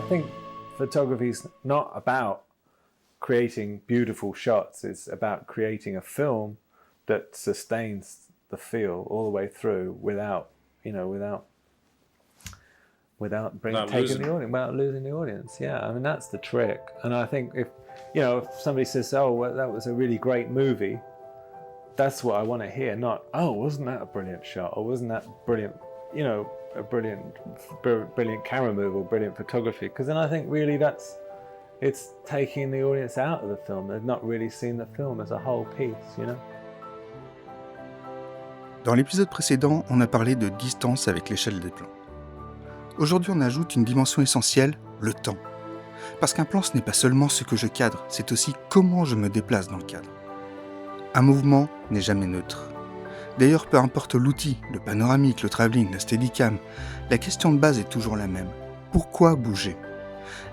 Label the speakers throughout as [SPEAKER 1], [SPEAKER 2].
[SPEAKER 1] think photography is not about creating beautiful shots. It's about creating a film that sustains the feel all the way through without losing the audience. Yeah, I mean that's the trick. And I think if somebody says, "Oh, well, that was a really great movie," that's what I want to hear. Not, "Oh, wasn't that a brilliant shot?" or "Wasn't that brilliant?" A brilliant camera move or brilliant photography. Because then I think really it's taking the audience out of the film. They've not really seen the film as a whole piece,
[SPEAKER 2] Dans l'épisode précédent, on a parlé de distance avec l'échelle des plans. Aujourd'hui, on ajoute une dimension essentielle, le temps. Parce qu'un plan, ce n'est pas seulement ce que je cadre, c'est aussi comment je me déplace dans le cadre. Un mouvement n'est jamais neutre. D'ailleurs, peu importe l'outil, le panoramique, le travelling, la steadicam, la question de base est toujours la même. Pourquoi bouger ?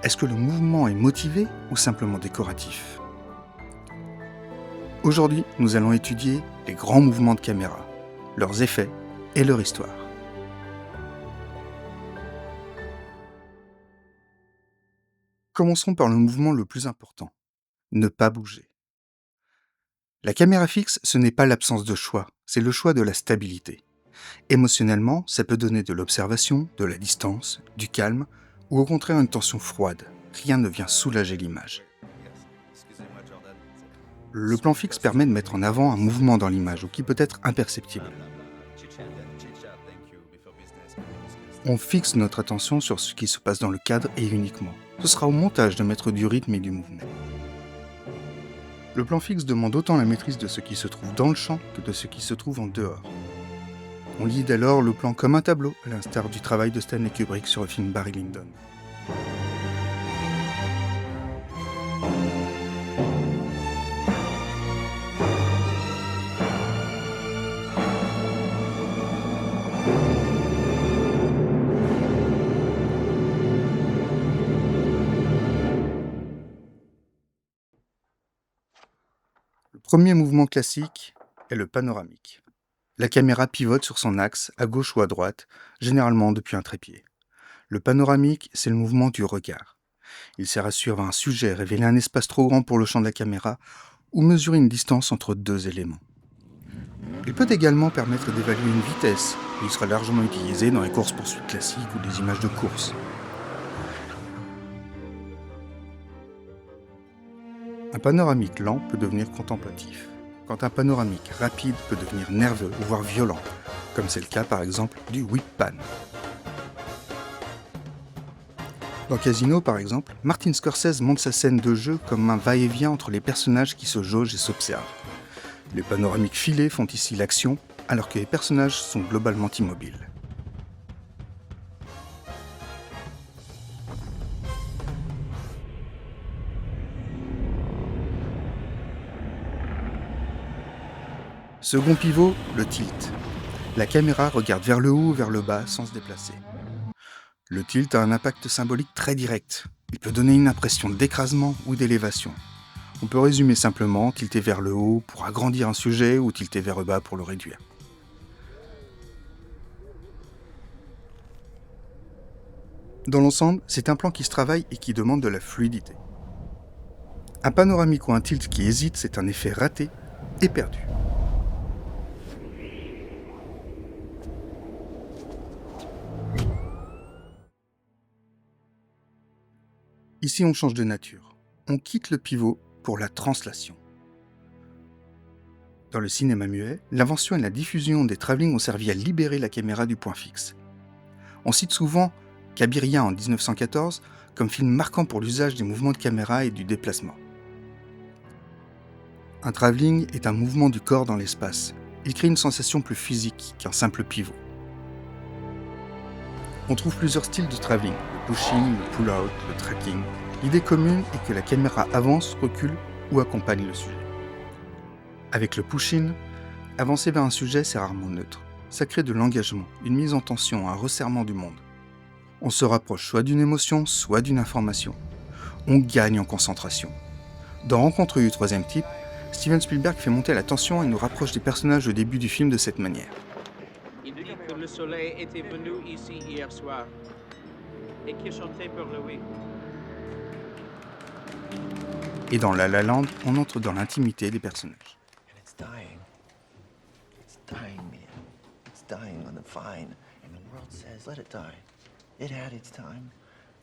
[SPEAKER 2] Est-ce que le mouvement est motivé ou simplement décoratif ? Aujourd'hui, nous allons étudier les grands mouvements de caméra, leurs effets et leur histoire. Commençons par le mouvement le plus important, ne pas bouger. La caméra fixe, ce n'est pas l'absence de choix, c'est le choix de la stabilité. Émotionnellement, ça peut donner de l'observation, de la distance, du calme, ou au contraire une tension froide. Rien ne vient soulager l'image. Le plan fixe permet de mettre en avant un mouvement dans l'image, ou qui peut être imperceptible. On fixe notre attention sur ce qui se passe dans le cadre et uniquement. Ce sera au montage de mettre du rythme et du mouvement. Le plan fixe demande autant la maîtrise de ce qui se trouve dans le champ que de ce qui se trouve en dehors. On lit dès lors le plan comme un tableau, à l'instar du travail de Stanley Kubrick sur le film Barry Lyndon. Le premier mouvement classique est le panoramique. La caméra pivote sur son axe, à gauche ou à droite, généralement depuis un trépied. Le panoramique, c'est le mouvement du regard. Il sert à suivre un sujet, révéler un espace trop grand pour le champ de la caméra, ou mesurer une distance entre deux éléments. Il peut également permettre d'évaluer une vitesse. Il sera largement utilisé dans les courses-poursuites classiques ou des images de course. Un panoramique lent peut devenir contemplatif, quand un panoramique rapide peut devenir nerveux ou voire violent, comme c'est le cas par exemple du whip pan. Dans Casino par exemple, Martin Scorsese monte sa scène de jeu comme un va-et-vient entre les personnages qui se jaugent et s'observent. Les panoramiques filés font ici l'action, alors que les personnages sont globalement immobiles. Second pivot, le tilt. La caméra regarde vers le haut ou vers le bas sans se déplacer. Le tilt a un impact symbolique très direct. Il peut donner une impression d'écrasement ou d'élévation. On peut résumer simplement tilter vers le haut pour agrandir un sujet ou tilter vers le bas pour le réduire. Dans l'ensemble, c'est un plan qui se travaille et qui demande de la fluidité. Un panoramique ou un tilt qui hésite, c'est un effet raté et perdu. Ici, on change de nature. On quitte le pivot pour la translation. Dans le cinéma muet, l'invention et la diffusion des travelling ont servi à libérer la caméra du point fixe. On cite souvent Cabiria en 1914 comme film marquant pour l'usage des mouvements de caméra et du déplacement. Un travelling est un mouvement du corps dans l'espace. Il crée une sensation plus physique qu'un simple pivot. On trouve plusieurs styles de travelling, le pushing, le pull-out, le tracking. L'idée commune est que la caméra avance, recule ou accompagne le sujet. Avec le push-in, avancer vers un sujet, c'est rarement neutre. Ça crée de l'engagement, une mise en tension, un resserrement du monde. On se rapproche soit d'une émotion, soit d'une information. On gagne en concentration. Dans Rencontre du troisième type, Steven Spielberg fait monter la tension et nous rapproche des personnages au début du film de cette manière.
[SPEAKER 3] Il dit que le soleil était venu ici hier soir. et qui a chanté pour Louis.
[SPEAKER 2] Et dans La La Land, on entre dans l'intimité des personnages.
[SPEAKER 4] And it's dying. It's dying, man. It's dying on the vine. And the world says, let it die. It had its time.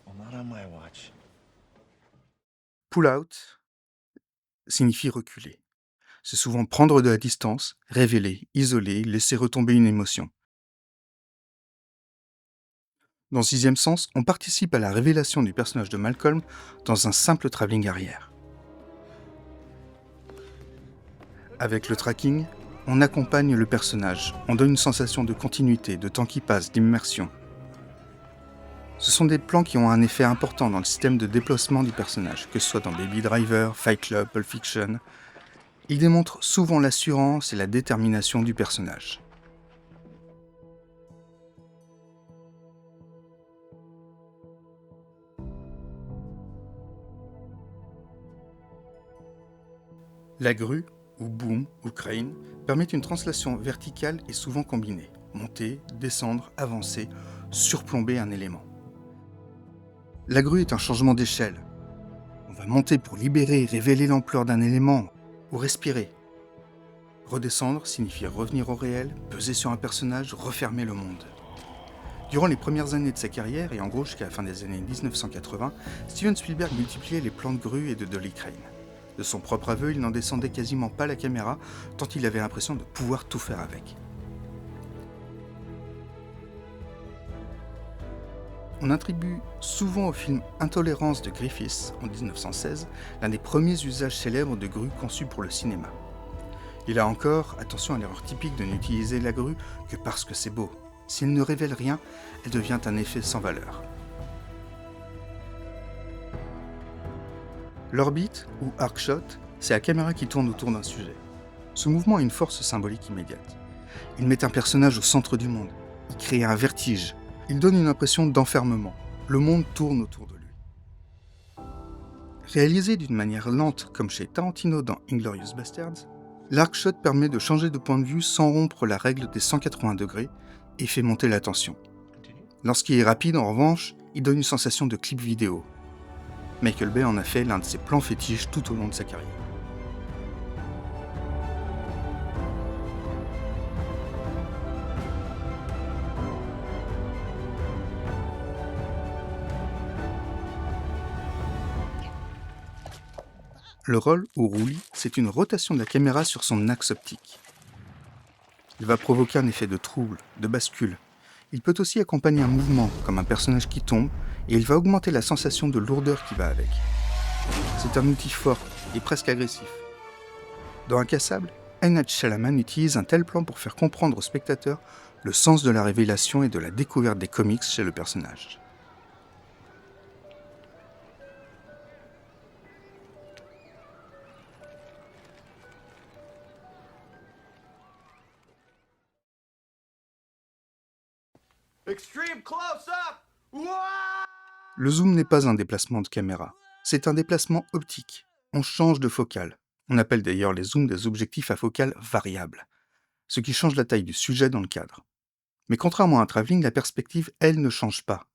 [SPEAKER 4] Well, not on my watch.
[SPEAKER 2] Pull out signifie reculer. C'est souvent prendre de la distance, révéler, isoler, laisser retomber une émotion. Dans Sixième Sens, on participe à la révélation du personnage de Malcolm dans un simple travelling arrière. Avec le tracking, on accompagne le personnage, on donne une sensation de continuité, de temps qui passe, d'immersion. Ce sont des plans qui ont un effet important dans le système de déplacement du personnage, que ce soit dans Baby Driver, Fight Club, Pulp Fiction. Ils démontrent souvent l'assurance et la détermination du personnage. La grue, ou boom, ou crane, permet une translation verticale et souvent combinée. Monter, descendre, avancer, surplomber un élément. La grue est un changement d'échelle. On va monter pour libérer et révéler l'ampleur d'un élément, ou respirer. Redescendre signifie revenir au réel, peser sur un personnage, refermer le monde. Durant les premières années de sa carrière, et en gros jusqu'à la fin des années 1980, Steven Spielberg multipliait les plans de grue et de dolly crane. De son propre aveu, il n'en descendait quasiment pas la caméra, tant il avait l'impression de pouvoir tout faire avec. On attribue souvent au film Intolérance de Griffiths, en 1916, l'un des premiers usages célèbres de grue conçus pour le cinéma. Et là encore, attention à l'erreur typique de n'utiliser la grue que parce que c'est beau. Si elle ne révèle rien, elle devient un effet sans valeur. L'orbite, ou arc shot, c'est la caméra qui tourne autour d'un sujet. Ce mouvement a une force symbolique immédiate. Il met un personnage au centre du monde. Il crée un vertige. Il donne une impression d'enfermement. Le monde tourne autour de lui. Réalisé d'une manière lente, comme chez Tarantino dans Inglourious Basterds, l'arc shot permet de changer de point de vue sans rompre la règle des 180 degrés et fait monter la tension. Lorsqu'il est rapide, en revanche, il donne une sensation de clip vidéo. Michael Bay en a fait l'un de ses plans fétiches tout au long de sa carrière. Le roll ou roulis, c'est une rotation de la caméra sur son axe optique. Il va provoquer un effet de trouble, de bascule. Il peut aussi accompagner un mouvement, comme un personnage qui tombe, et il va augmenter la sensation de lourdeur qui va avec. C'est un outil fort et presque agressif. Dans Incassable, M. Night Shyamalan utilise un tel plan pour faire comprendre au spectateur le sens de la révélation et de la découverte des comics chez le personnage.
[SPEAKER 4] Extreme close-up!
[SPEAKER 2] Le zoom n'est pas un déplacement de caméra, c'est un déplacement optique. On change de focale. On appelle d'ailleurs les zooms des objectifs à focale variable, ce qui change la taille du sujet dans le cadre. Mais contrairement à un travelling, la perspective, elle, ne change pas.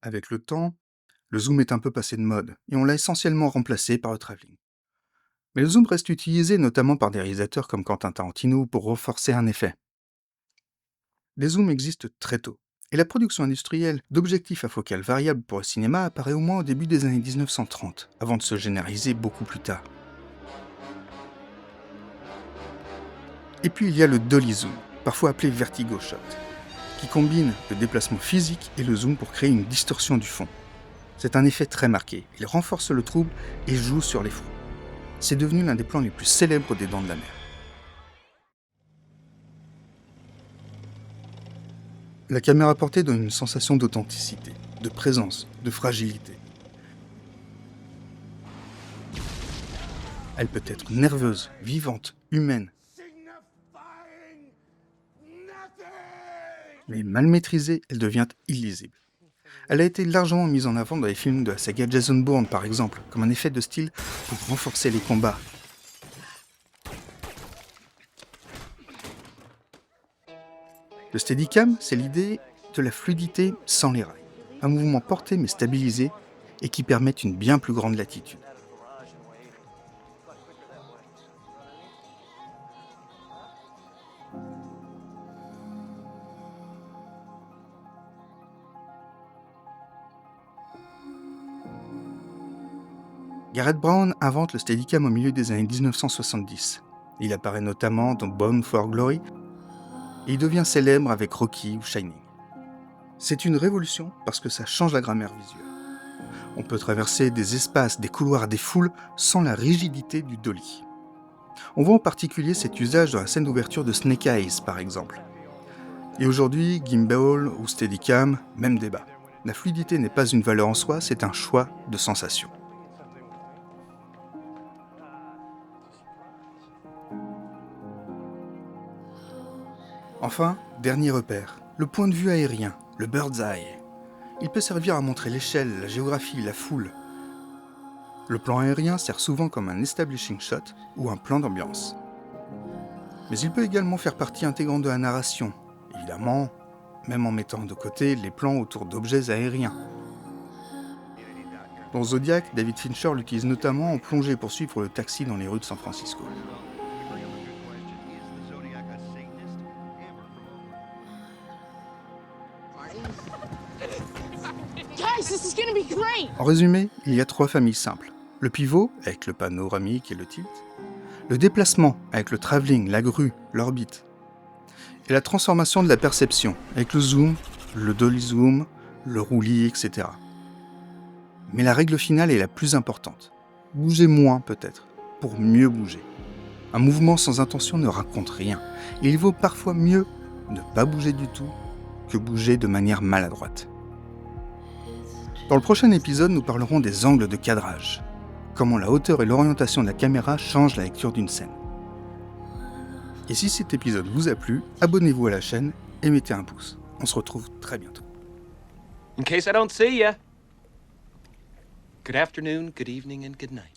[SPEAKER 2] Avec le temps, le zoom est un peu passé de mode, et on l'a essentiellement remplacé par le travelling. Mais le zoom reste utilisé notamment par des réalisateurs comme Quentin Tarantino pour renforcer un effet. Les zooms existent très tôt, et la production industrielle d'objectifs à focale variable pour le cinéma apparaît au moins au début des années 1930, avant de se généraliser beaucoup plus tard. Et puis il y a le dolly zoom, parfois appelé vertigo shot, qui combine le déplacement physique et le zoom pour créer une distorsion du fond. C'est un effet très marqué, il renforce le trouble et joue sur les fronts. C'est devenu l'un des plans les plus célèbres des Dents de la Mer. La caméra portée donne une sensation d'authenticité, de présence, de fragilité. Elle peut être nerveuse, vivante, humaine. Mais mal maîtrisée, elle devient illisible. Elle a été largement mise en avant dans les films de la saga Jason Bourne, par exemple, comme un effet de style pour renforcer les combats. Le Steadicam, c'est l'idée de la fluidité sans les rails. un mouvement porté mais stabilisé et qui permettent une bien plus grande latitude. Garrett Brown invente le Steadicam au milieu des années 1970. Il apparaît notamment dans Bound for Glory et il devient célèbre avec Rocky ou Shining. C'est une révolution parce que ça change la grammaire visuelle. On peut traverser des espaces, des couloirs, des foules sans la rigidité du dolly. On voit en particulier cet usage dans la scène d'ouverture de Snake Eyes par exemple. Et aujourd'hui, gimbal ou Steadicam, même débat. La fluidité n'est pas une valeur en soi, c'est un choix de sensation. Enfin, dernier repère, le point de vue aérien, le bird's eye. Il peut servir à montrer l'échelle, la géographie, la foule. Le plan aérien sert souvent comme un establishing shot ou un plan d'ambiance. Mais il peut également faire partie intégrante de la narration, évidemment, même en mettant de côté les plans autour d'objets aériens. Dans Zodiac, David Fincher l'utilise notamment en plongée pour suivre le taxi dans les rues de San Francisco. En résumé, il y a 3 familles simples. Le pivot, avec le panoramique et le tilt. Le déplacement, avec le travelling, la grue, l'orbite. Et la transformation de la perception, avec le zoom, le dolly zoom, le roulis, etc. Mais la règle finale est la plus importante. Bougez moins peut-être, pour mieux bouger. Un mouvement sans intention ne raconte rien. Et il vaut parfois mieux ne pas bouger du tout que bouger de manière maladroite. Dans le prochain épisode, nous parlerons des angles de cadrage. Comment la hauteur et l'orientation de la caméra changent la lecture d'une scène. Et si cet épisode vous a plu, abonnez-vous à la chaîne et mettez un pouce. On se retrouve très bientôt.
[SPEAKER 3] In case I don't see ya, good afternoon, good evening, and good night.